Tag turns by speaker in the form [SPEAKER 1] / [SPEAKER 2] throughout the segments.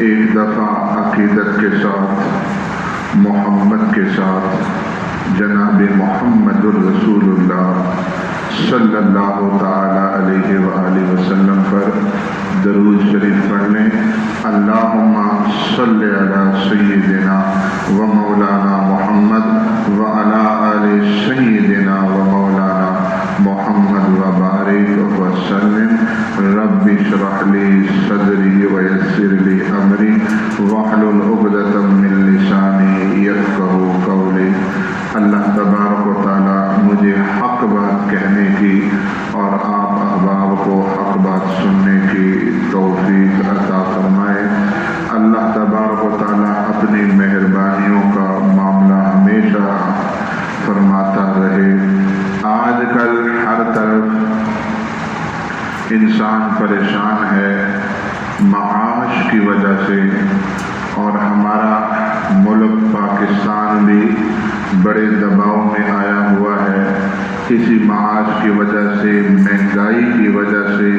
[SPEAKER 1] ایک دفعہ عقیدت کے ساتھ محمد کے ساتھ جناب محمد الرسول اللہ صلی اللہ تعالی علیہ وآلہ وسلم پر درود شریف پڑھ لیں۔ اللہم صلی علی سیدنا و مولانا محمد وعلی آل سیدنا و مولانا محمد وبارک وسلم۔ رب اشرح لی صدری ویسر لی امری واحلل عقدۃ من لسانی یفقہوا قولی۔ اللہ تبارک و تعالی مجھے حق بات کہنے کی اور آپ احباب کو حق بات سننے کی توفیق عطا فرمائے۔ اللہ تبارک و تعالی اپنی مہربانیوں کا معاملہ ہمیشہ فرماتا رہے۔ آج کل ہر طرف انسان پریشان ہے معاش کی وجہ سے، اور ہمارا ملک پاکستان بھی بڑے دباؤ میں آیا ہوا ہے اسی معاش کی وجہ سے، مہنگائی کی وجہ سے،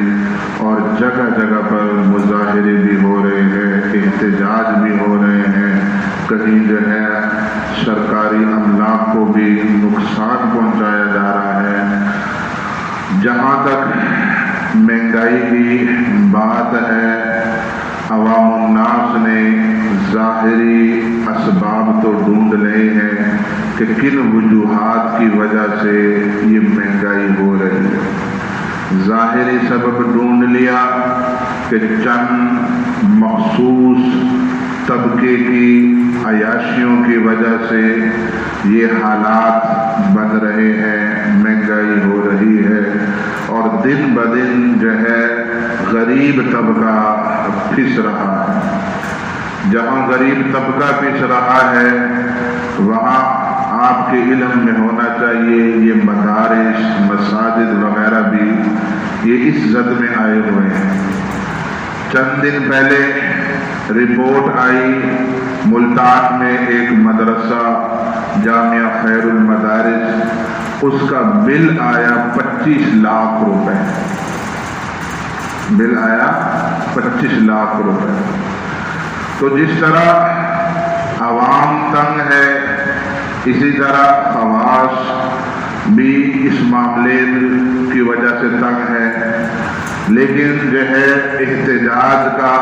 [SPEAKER 1] اور جگہ جگہ پر مظاہرے بھی ہو رہے ہیں، احتجاج بھی ہو رہے ہیں، کہیں جو ہے سرکاری املاک کو بھی نقصان پہنچایا جا رہا ہے۔ جہاں تک مہنگائی کی بات ہے، عوام الناس نے ظاہری اسباب تو ڈھونڈ لے ہیں کہ کن وجوہات کی وجہ سے یہ مہنگائی ہو رہی ہے۔ ظاہری سبب ڈھونڈ لیا کہ چند مخصوص طبقے کی عیاشیوں کی وجہ سے یہ حالات بن رہے ہیں، مہنگائی ہو رہی ہے، اور دن بدن جو ہے غریب طبقہ پھنس رہا ہے۔ جہاں غریب طبقہ پھنس رہا ہے وہاں آپ کے علم میں ہونا چاہیے یہ مدارس، مساجد وغیرہ بھی یہ اس زد میں آئے ہوئے ہیں۔ چند دن پہلے رپورٹ آئی ملتان میں ایک مدرسہ جامعہ خیر المدارس، اس کا بل آیا 25 لاکھ روپے، بل آیا 25 لاکھ روپے۔ تو جس طرح عوام تنگ ہے اسی طرح خواص بھی اس معاملے کی وجہ سے تنگ ہے، لیکن جو ہے احتجاج کا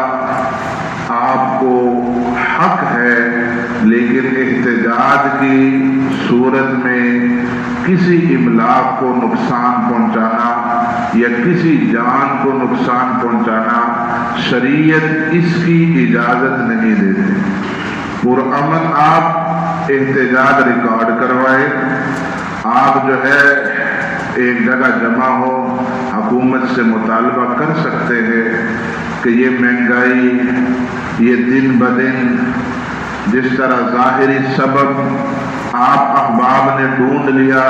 [SPEAKER 1] آپ کو حق ہے، لیکن احتجاج کی صورت میں کسی املاک کو نقصان پہنچانا یا کسی جان کو نقصان پہنچانا شریعت اس کی اجازت نہیں دیتی۔ پرامن آپ احتجاج ریکارڈ کروائے، آپ جو ہے ایک جگہ جمع ہو، حکومت سے مطالبہ کر سکتے ہیں کہ یہ مہنگائی یہ دن بدن جس طرح ظاہری سبب آپ احباب نے ڈھونڈ لیا،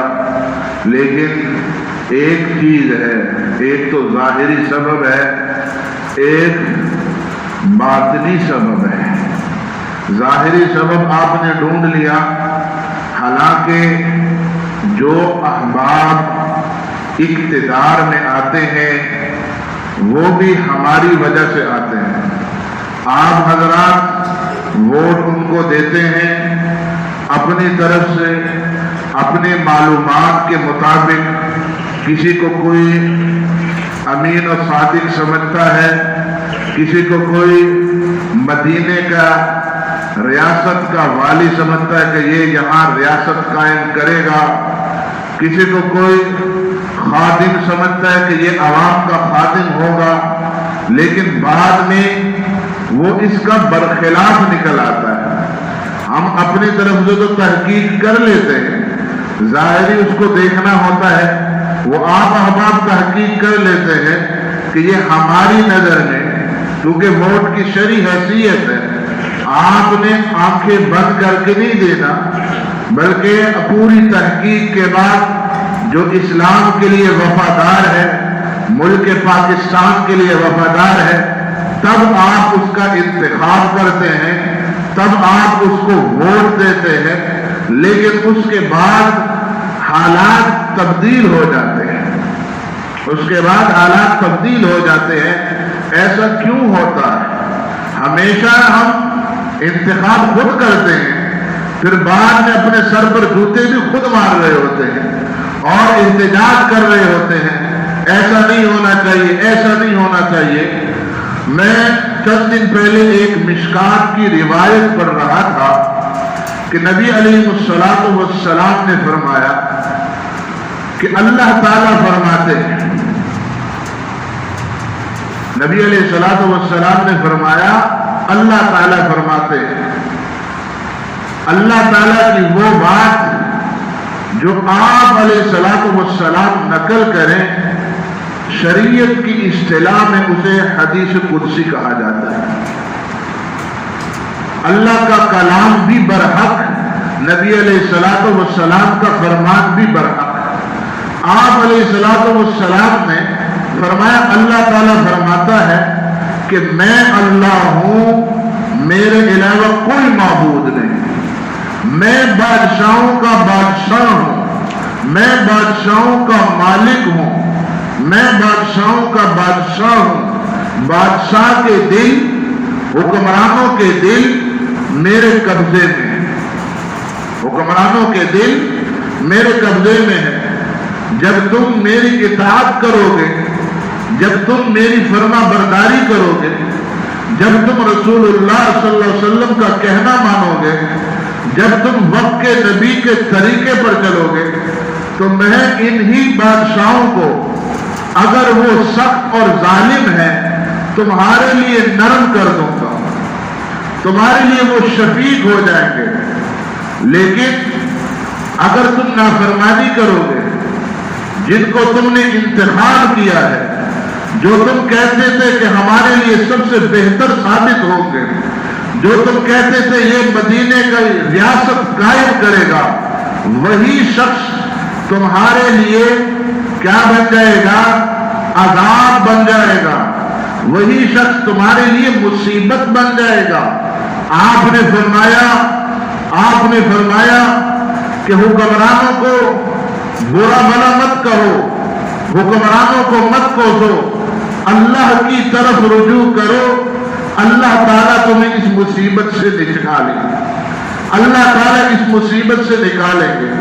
[SPEAKER 1] لیکن ایک چیز ہے، ایک تو ظاہری سبب ہے، ایک باطنی سبب ہے۔ ظاہری سبب آپ نے ڈھونڈ لیا، حالانکہ جو احباب اقتدار میں آتے ہیں وہ بھی ہماری وجہ سے آتے ہیں۔ آپ حضرات ووٹ ان کو دیتے ہیں اپنی طرف سے، اپنے معلومات کے مطابق، کسی کو کوئی امین و صادق سمجھتا ہے، کسی کو کوئی مدینے کا ریاست کا والی سمجھتا ہے کہ یہ یہاں ریاست قائم کرے گا، کسی کو کوئی خادم سمجھتا ہے کہ یہ عوام کا خادم ہوگا، لیکن بعد میں وہ اس کا برخلاف نکل آتا ہے۔ ہم اپنی طرف سے تو تحقیق کر لیتے ہیں، ظاہری اس کو دیکھنا ہوتا ہے، وہ آپ احباب تحقیق کر لیتے ہیں کہ یہ ہماری نظر میں، کیونکہ ووٹ کی شرعی حیثیت ہے، آپ نے آنکھیں بند کر کے نہیں دینا، بلکہ پوری تحقیق کے بعد جو اسلام کے لیے وفادار ہے، ملک پاکستان کے لیے وفادار ہے، تب آپ اس کا انتخاب کرتے ہیں، تب آپ اس کو ووٹ دیتے ہیں، لیکن اس کے بعد حالات تبدیل ہو جاتے ہیں، اس کے بعد حالات تبدیل ہو جاتے ہیں۔ ایسا کیوں ہوتا ہے؟ ہمیشہ ہم انتخاب خود کرتے ہیں، پھر بعد میں اپنے سر پر جوتے بھی خود مار رہے ہوتے ہیں اور احتجاج کر رہے ہوتے ہیں، ایسا نہیں ہونا چاہیے، ایسا نہیں ہونا چاہیے۔ میں چند دن پہلے ایک مشکات کی روایت پڑھ رہا تھا کہ نبی علیہ الصلوۃ والسلام نے فرمایا کہ اللہ تعالیٰ فرماتے ہیں، نبی علیہ الصلوۃ والسلام نے فرمایا اللہ تعالیٰ فرماتے ہیں، اللہ تعالیٰ کی وہ بات جو آپ علیہ الصلوۃ والسلام نقل کریں، شریعت کی اصطلاح میں اسے حدیث قدسی کہا جاتا ہے۔ اللہ کا کلام بھی برحق، نبی علیہ الصلوۃ والسلام کا فرمان بھی برحق۔ آپ علیہ الصلوۃ والسلام نے فرمایا اللہ تعالیٰ فرماتا ہے کہ میں اللہ ہوں، میرے علاوہ کوئی معبود نہیں، میں بادشاہوں کا بادشاہ ہوں، میں بادشاہوں کا مالک ہوں، میں بادشاہوں کا بادشاہ ہوں، بادشاہ کے دل، حکمرانوں کے دل میرے قبضے میں ہیں، حکمرانوں کے دل میرے قبضے میں ہیں۔ جب تم میری اطاعت کرو گے، جب تم میری فرما برداری کرو گے، جب تم رسول اللہ صلی اللہ علیہ وسلم کا کہنا مانو گے، جب تم وقت کے نبی کے طریقے پر چلو گے، تو میں انہی بادشاہوں کو، اگر وہ سخت اور ظالم ہیں، تمہارے لیے نرم کر دوں گا، تمہارے لیے وہ شفیق ہو جائیں گے۔ لیکن اگر تم نافرمانی کرو گے، جن کو تم نے انتخاب کیا ہے، جو تم کہتے تھے کہ ہمارے لیے سب سے بہتر ثابت ہوں گے، جو تم کہتے تھے یہ مدینے کا ریاست قائم کرے گا، وہی شخص تمہارے لیے کیا بن جائے گا؟ عذاب بن جائے گا، وہی شخص تمہارے لیے مصیبت بن جائے گا۔ آپ نے فرمایا کہ حکمرانوں کو برا بھلا مت کہو، حکمرانوں کو مت کوسو، اللہ کی طرف رجوع کرو، اللہ تعالیٰ تمہیں اس مصیبت سے نکالیں گے، اللہ تعالیٰ اس مصیبت سے نکالیں گے۔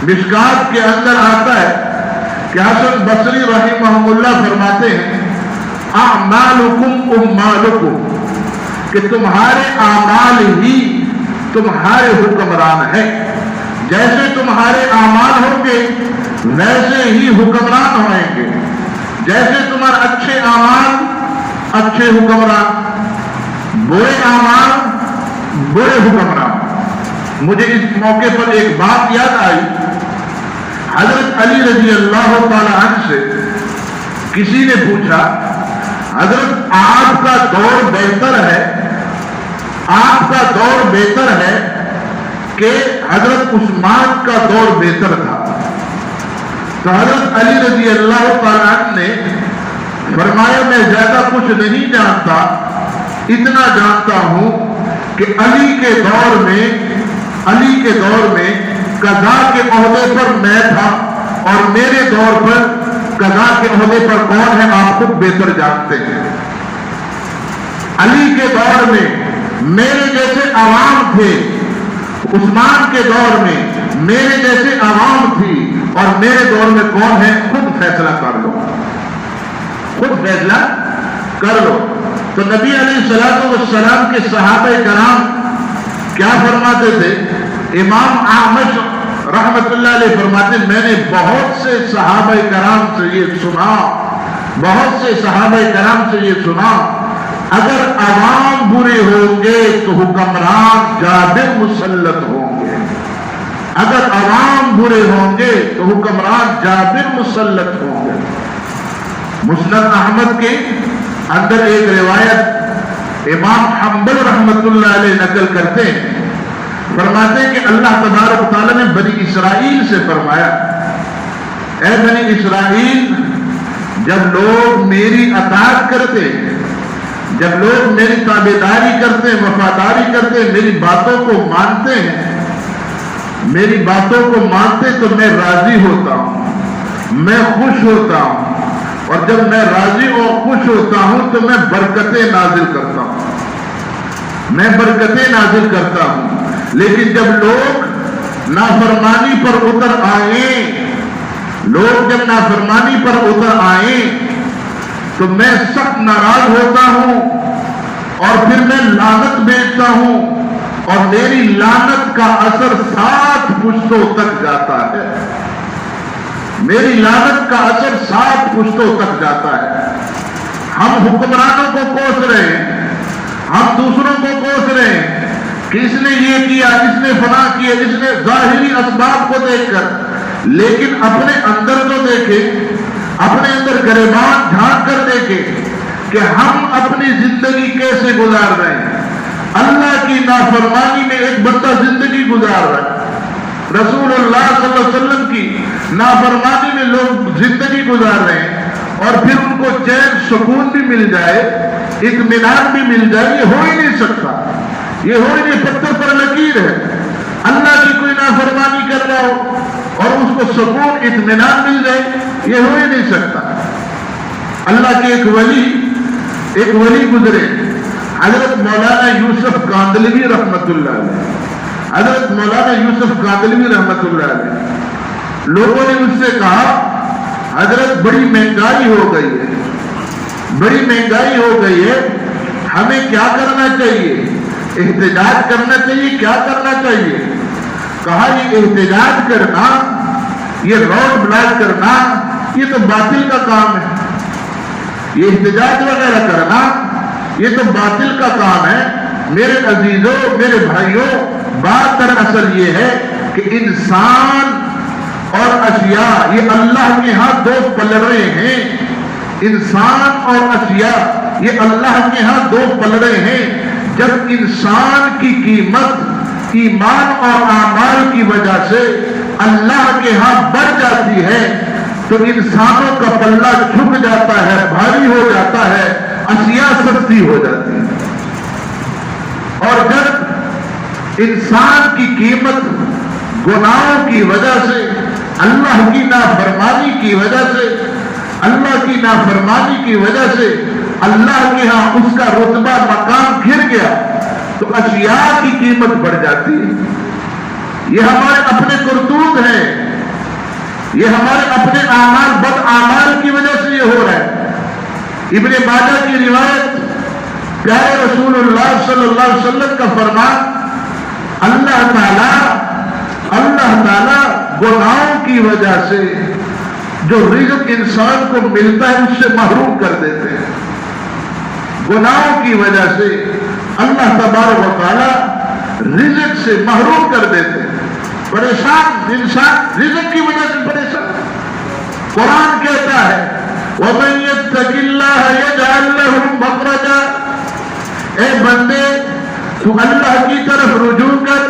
[SPEAKER 1] مشکات کے اندر آتا ہے کہ حسن بصری رحمہ اللہ فرماتے ہیں اعمالکم امالکم، کہ تمہارے اعمال ہی تمہارے حکمران ہیں، جیسے تمہارے اعمال ہوں گے ویسے ہی حکمران ہوئیں گے، جیسے تمہارے اچھے اعمال اچھے حکمران، برے اعمال برے حکمران۔ مجھے اس موقع پر ایک بات یاد آئی، حضرت علی رضی اللہ تعالی عنہ سے کسی نے پوچھا حضرت آپ کا دور بہتر ہے، آپ کا دور بہتر ہے کہ حضرت عثمان کا دور بہتر تھا؟ تو حضرت علی رضی اللہ تعالی عنہ نے فرمایا میں زیادہ کچھ نہیں جانتا، اتنا جانتا ہوں کہ علی کے دور میں قضا کے عہدے پر میں تھا، اور میرے دور پر قضا کے عہدے پر کون ہے آپ خود بہتر جانتے ہیں۔ علی کے دور میں میرے جیسے عوام تھے، عثمان کے دور میں میرے جیسے عوام تھی، اور میرے دور میں کون ہے خود فیصلہ کر لو، خود فیصلہ کر لو۔ تو نبی علیہ الصلوۃ والسلام کے صحابہ کرام کیا فرماتے تھے؟ امام اعمش رحمت اللہ علیہ فرماتے میں نے بہت سے صحابہ کرام سے یہ سنا، بہت سے صحابہ کرام سے یہ سنا، اگر عوام برے ہوں گے تو حکمران جابر مسلط ہوں گے، اگر عوام برے ہوں گے تو حکمران جابر مسلط ہوں گے۔ مسند احمد کے اندر ایک روایت امام حنبل رحمت اللہ علیہ نقل کرتے ہیں، فرماتے ہیں کہ اللہ تبارک و تعالیٰ نے بنی اسرائیل سے فرمایا اے بنی اسرائیل، جب لوگ میری اطاعت کرتے، جب لوگ میری تابعداری کرتے، وفاداری کرتے، میری باتوں کو مانتے ہیں، میری باتوں کو مانتے تو میں راضی ہوتا ہوں، میں خوش ہوتا ہوں، اور جب میں راضی اور خوش ہوتا ہوں تو میں برکتیں نازل کرتا ہوں۔ میں برکتیں نازل کرتا ہوں، لیکن جب لوگ نافرمانی پر اتر آئیں، لوگ جب نافرمانی پر اتر آئیں تو میں سخت ناراض ہوتا ہوں اور پھر میں لعنت بھیجتا ہوں، اور میری لعنت کا اثر 7 پشتوں تک جاتا ہے، میری لعنت کا اثر 7 پشتوں تک جاتا ہے۔ ہم حکمرانوں کو کوس رہے ہیں، ہم دوسروں کو کوس رہے ہیں کہ اس نے یہ کیا، اس نے فلاں کیا، اس نے ظاہری اسباب کو دیکھ کر، لیکن اپنے اندر تو دیکھے، اپنے اندر گریبان جھانک کر دیکھے کہ ہم اپنی زندگی کیسے گزار رہے ہیں۔ اللہ کی نافرمانی میں ایک بندہ زندگی گزار رہا ہے، رسول اللہ صلی اللہ علیہ وسلم کی نافرمانی میں لوگ زندگی گزار رہے ہیں، اور پھر ان کو چین سکون بھی مل جائے، اطمینان بھی مل جائے، یہ ہو ہی نہیں سکتا، یہ ہو ہی نہیں، پتھر پر لکیر ہے۔ اللہ کی کوئی نافرمانی کر رہا ہو اور اس کو سکون اطمینان مل جائے، یہ ہو ہی نہیں سکتا۔ اللہ کے ایک ولی گزرے، حضرت مولانا یوسف کاندلوی رحمت اللہ علیہ، حضرت مولانا یوسف کاندلوی رحمت اللہ علیہ۔ لوگوں نے ان سے کہا حضرت بڑی مہنگائی ہو گئی ہے، بڑی مہنگائی ہو گئی ہے، ہمیں کیا کرنا چاہیے؟ احتجاج کرنا چاہیے، کیا کرنا چاہیے؟ کہا یہ احتجاج کرنا، یہ روڈ بلاک کرنا، یہ تو باطل کا کام ہے، یہ احتجاج وغیرہ کرنا یہ تو باطل کا کام ہے۔ میرے عزیزوں، میرے بھائیوں، بات دراصل یہ ہے کہ انسان اور اشیاء یہ اللہ کے ہاں 2 پلڑے ہیں، انسان اور اشیاء یہ اللہ کے ہاں 2 پلڑے ہیں۔ جب انسان کی قیمت ایمان اور اعمال کی وجہ سے اللہ کے ہاں بڑھ جاتی ہے تو انسانوں کا پلہ جھک جاتا ہے، بھاری ہو جاتا ہے، اشیاء سستی ہو جاتی ہے۔ اور جب انسان کی قیمت گناہوں کی وجہ سے، اللہ کی نافرمانی کی وجہ سے، اللہ کی نافرمانی کی وجہ سے اللہ کے ہاں اس کا رتبہ مقام گر گیا تو اشیاء کی قیمت بڑھ جاتی ہے۔ یہ ہمارے اپنے کرتوت ہیں، یہ ہمارے اپنے اعمال، بد اعمال کی وجہ سے یہ ہو رہا ہے۔ ابن ماجہ کی روایت، پیارے رسول اللہ صلی اللہ علیہ وسلم کا فرمان، اللہ تعالیٰ گناہوں کی وجہ سے جو رزق انسان کو ملتا ہے اس سے محروم کر دیتے ہیں۔ گناہوں کی وجہ سے اللہ تبارک و تعالیٰ رزق سے محروم کر دیتے ہیں۔ پریشان انسان رزق کی وجہ سے پریشان۔ قرآن کہتا ہے وَمَن يَتَّقِ اللَّهَ يَجْعَل لَّهُ مَخْرَجًا، اے بندے تو اللہ کی طرف رجوع کر،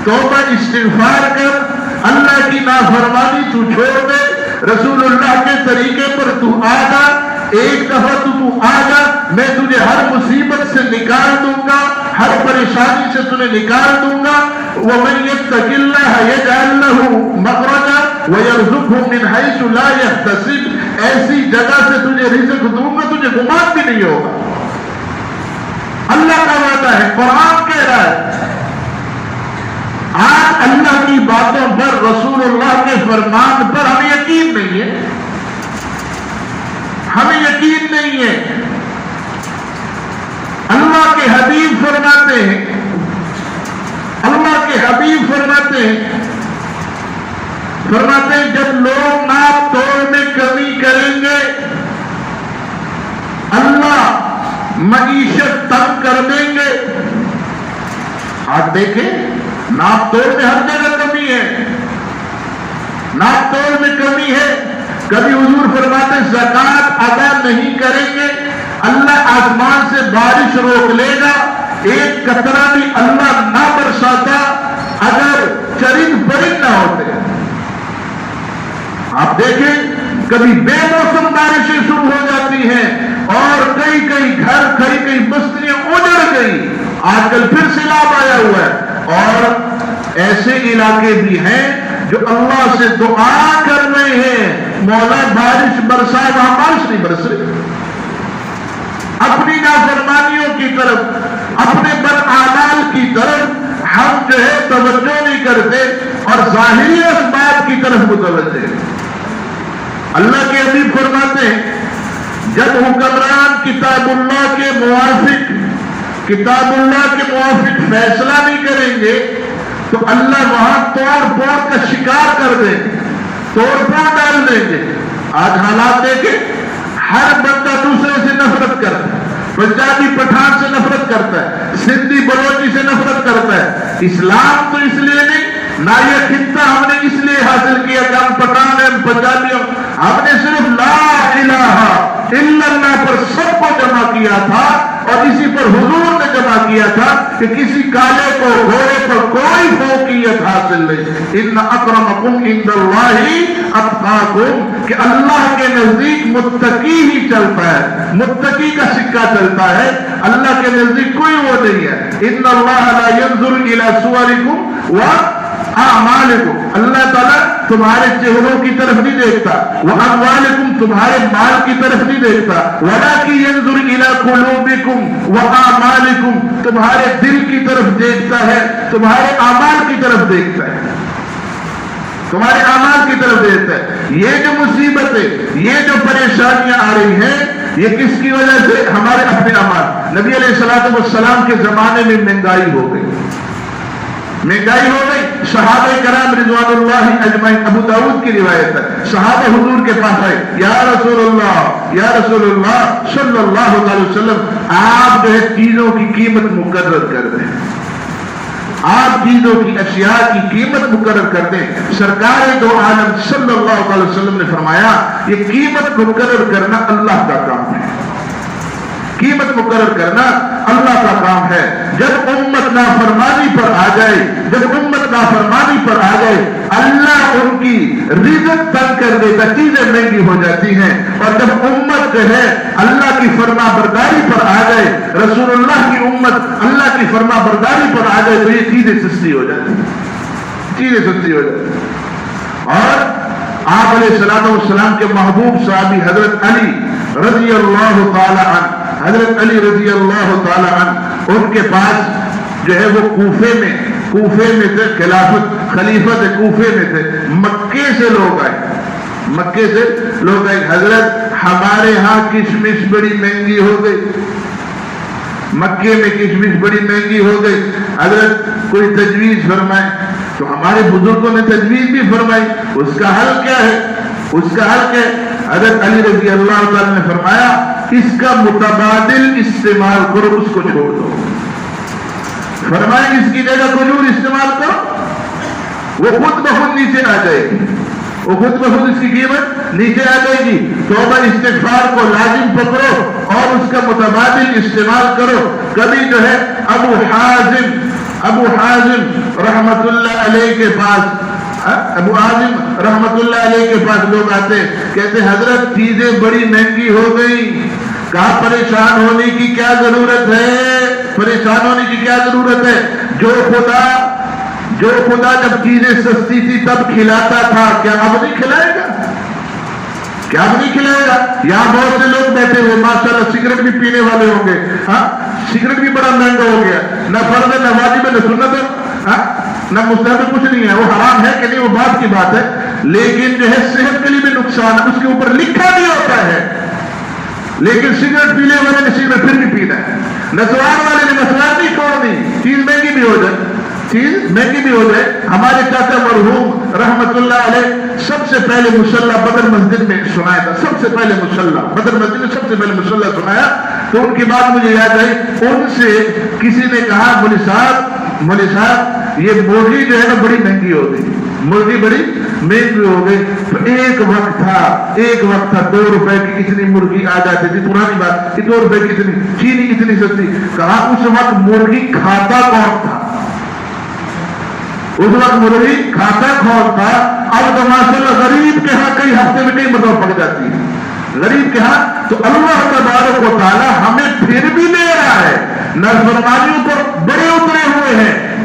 [SPEAKER 1] توبہ استغفار کر، اللہ کی نافرمانی تو چھوڑ دے، رسول اللہ کے طریقے پر تو آ جا، ایک دفعہ تو آ جا، میں تجھے ہر مصیبت سے نکال دوں گا، ہر پریشانی سے تجھے نکال دوں گا۔ وَمَن يَتَّقِ اللَّهَ يَجْعَل لَّهُ مَخْرَجًا وَيَرْزُقْهُ مِنْ حَيْثُ لَا يَحْتَسِبُ، ایسی جگہ سے تجھے رزق دوں گا تجھے گمان بھی نہیں ہوگا۔ اللہ کا وعدہ ہے، قرآن کہہ رہا ہے۔ آج اللہ کی باتوں پر، رسول اللہ کے فرمان پر ہمیں یقین نہیں ہے، ہمیں یقین نہیں ہے۔ اللہ کے حبیب فرماتے ہیں، اللہ کے حبیب فرماتے ہیں جب لوگ ناپ توڑ میں کمی کریں گے اللہ معیشت تنگ کر دیں گے۔ آپ دیکھیں ناپ توڑ میں ہر جگہ کمی ہے، ناپ توڑ میں کمی ہے۔ کبھی حضور فرماتے زکات ادا نہیں کریں گے اللہ آسمان سے بارش روک لے گا، ایک قطرہ بھی اللہ نہ برساتا اگر چرند پرند نہ ہوتے۔ آپ دیکھیں کبھی بے موسم بارشیں شروع ہو جاتی ہیں اور کئی گھر، کئی بستیاں اجڑ گئی، آج کل پھر سیلاب آیا ہوا ہے۔ اور ایسے علاقے بھی ہیں جو اللہ سے دعا کر رہے ہیں مولا بارش برسا، وہاں بارش نہیں برس رہی۔ اپنی نافرمانیوں کی طرف، اپنے بد جو ہے توجہ نہیں کرتے اور ظاہری اسباب کی طرف متوجہ ہیں۔ اللہ کے حبیب فرماتے ہیں جب حکمران کتاب اللہ کے موافق فیصلہ نہیں کریں گے تو اللہ وہاں توڑ پھوڑ کا شکار کر دیں گے، توڑ پھوڑ ڈال دیں گے۔ آج حالات دیکھیں، ہر بندہ دوسرے سے نفرت کرتا ہے، پنجابی پٹھان سے نفرت کرتا ہے، سندھی بلوچی سے نفرت کرتا ہے۔ اسلام تو اس لیے نہیں، نہ یہ خطہ ہم نے اس لیے حاصل کیا کہ ہم پٹھان ہیں، پنجابی، ہم نے صرف لا الہ الا اللہ پر سب کو جمع کیا تھا، اور اسی پر حضور نے جمع کیا تھا کہ کسی کالے کو گھوڑے پر کوئی فوقیت حاصل نہیں۔ ان اکرمکم عند اللہ اتقاکم، کہ اللہ کے نزدیک متقی ہی چلتا ہے، متقی کا سکہ چلتا ہے، اللہ کے نزدیک کوئی وہ نہیں ہے۔ ان اللہ لا ينظر الى صورکم واعمالکم، اللہ تعالیٰ تمہارے چہروں کی طرف نہیں دیکھتا، واموالکم، تمہارے مال کی طرف نہیں دیکھتا، ولکن ينظر الى قلوبکم واعمالکم، تمہارے دل کی طرف دیکھتا ہے، تمہارے اعمال کی طرف دیکھتا ہے، تمہارے اعمال کی طرف دیکھتا ہے۔ یہ جو مصیبتیں، یہ جو پریشانیاں آ رہی ہیں، یہ کس کی وجہ سے؟ ہمارے اپنے اعمال۔ نبی علیہ الصلوۃ والسلام کے زمانے میں مہنگائی ہو گئی، مہنگائی ہو گئی۔ صحابہ کرام رضوان اللہ اجمعین، ابو داؤد کی روایت ہے، صحابہ حضور کے پاس آئے، یا رسول اللہ صلی اللہ علیہ وسلم، آپ جو ہے چیزوں کی قیمت مقرر کر دیں، آپ چیزوں کی اشیاء کی قیمت مقرر کر دیں۔ سرکار دو عالم صلی اللہ علیہ وسلم نے فرمایا یہ قیمت مقرر کرنا اللہ کا کام ہے، قیمت مقرر کرنا اللہ کا کام ہے۔ جب امت نافرمانی پر آ جائے، جب امت نافرمانی پر آ جائے، اللہ ان کی رزق تنگ کر دیتا، چیزیں مہنگی ہو جاتی ہیں، اور جب امت جو ہے اللہ کی فرما برداری پر آ جائے، رسول اللہ کی امت اللہ کی فرما برداری پر آ جائے تو یہ چیزیں سستی ہو جاتی ہیں، چیزیں سستی ہو جاتی ہیں۔ اور آپ علیہ الصلوۃ والسلام کے محبوب صحابی حضرت علی رضی اللہ تعالی عنہ، حضرت علی رضی اللہ تعالی عنہ، ان کے پاس جو ہے وہ کوفے میں تھے، خلیفت کوفے میں تھے، مکے سے لوگ آئے، حضرت ہمارے ہاں کشمش بڑی مہنگی ہو گئی، مکے میں کشمش بڑی مہنگی ہو گئی، حضرت کوئی تجویز فرمائے۔ تو ہمارے بزرگوں نے تجویز بھی فرمائی، اس کا حل کیا ہے؟ حضرت علی رضی اللہ تعالی نے فرمایا اس کا متبادل استعمال کرو، اس کو چھوڑ دو، فرمائیں اس کی جگہ کھجور استعمال کرو، وہ خود بخود نیچے آ جائے گی، وہ خود بخود اس کی قیمت نیچے آ جائے گی۔ توبہ استغفار کو لازم پکڑو اور اس کا متبادل استعمال کرو۔ کبھی جو ہے ابو حازم رحمت اللہ علیہ کے پاس، ابو حازم رحمت اللہ علیہ کے پاس لوگ آتے، کہتے حضرت چیزیں بڑی مہنگی ہو گئی، کہا پریشان ہونے کی کیا ضرورت ہے، پریشان ہونے کی کیا ضرورت ہے؟ جو خدا جب چیزیں سستی تھی تب کھلاتا تھا، کیا اب نہیں کھلائے گا؟ کیا اب نہیں کھلائے گا؟ یہاں بہت سے لوگ بیٹھے ہوئے ماشاءاللہ سگریٹ بھی پینے والے ہوں گے، ہاں سگریٹ بھی بڑا مہنگا ہو گیا، نہ فرض ہے نہ واجب ہے نہ سنت ہے، نہ مستحب، کچھ نہیں ہے، وہ حرام ہے کہ نہیں وہ بات کی بات ہے، لیکن جو ہے صحت کے لیے بھی نقصان ہے، اس کے اوپر لکھا بھی ہوتا ہے، لیکن سگریٹ پینے والے نے سگریٹ پھر بھی پینا ہے، نسوار والے نے نسوار نہیں چھوڑنی، چیز مہنگی بھی ہو جائے۔ ہمارے چاچا مرحوم رحمت اللہ علیہ سب سے پہلے مصلی بدر مسجد میں سنایا تھا، سب سے پہلے بدر مسجد میں سب سے پہلے مصلی سنایا، تو ان کی بات مجھے یاد آئی، ان سے کسی نے کہا مولوی صاحب یہ مرغی جو ہے نا بڑی مہنگی ہو گئی، مرغی بڑی مہنگی ہو گئی، تو ایک وقت تھا 2 روپے کی اتنی مرغی آ جاتی تھی، پرانی بات، 2 روپے کی اتنی چینی اتنی سستی، کہا اس وقت مرغی کھاتا کون تھا؟ اس وقت مرغی کھاتا کون تھا؟ اب تو ماشاءاللہ غریب کے ہاں کئی ہفتے میں کئی مرتبہ پک جاتی ہے، غریب کے ہاں، تو اللہ تبارک و تعالی ہمیں پھر بھی دے رہا ہے، نافرمانیوں پر بڑے اترے ہوئے ہیں،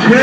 [SPEAKER 1] 6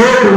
[SPEAKER 1] 1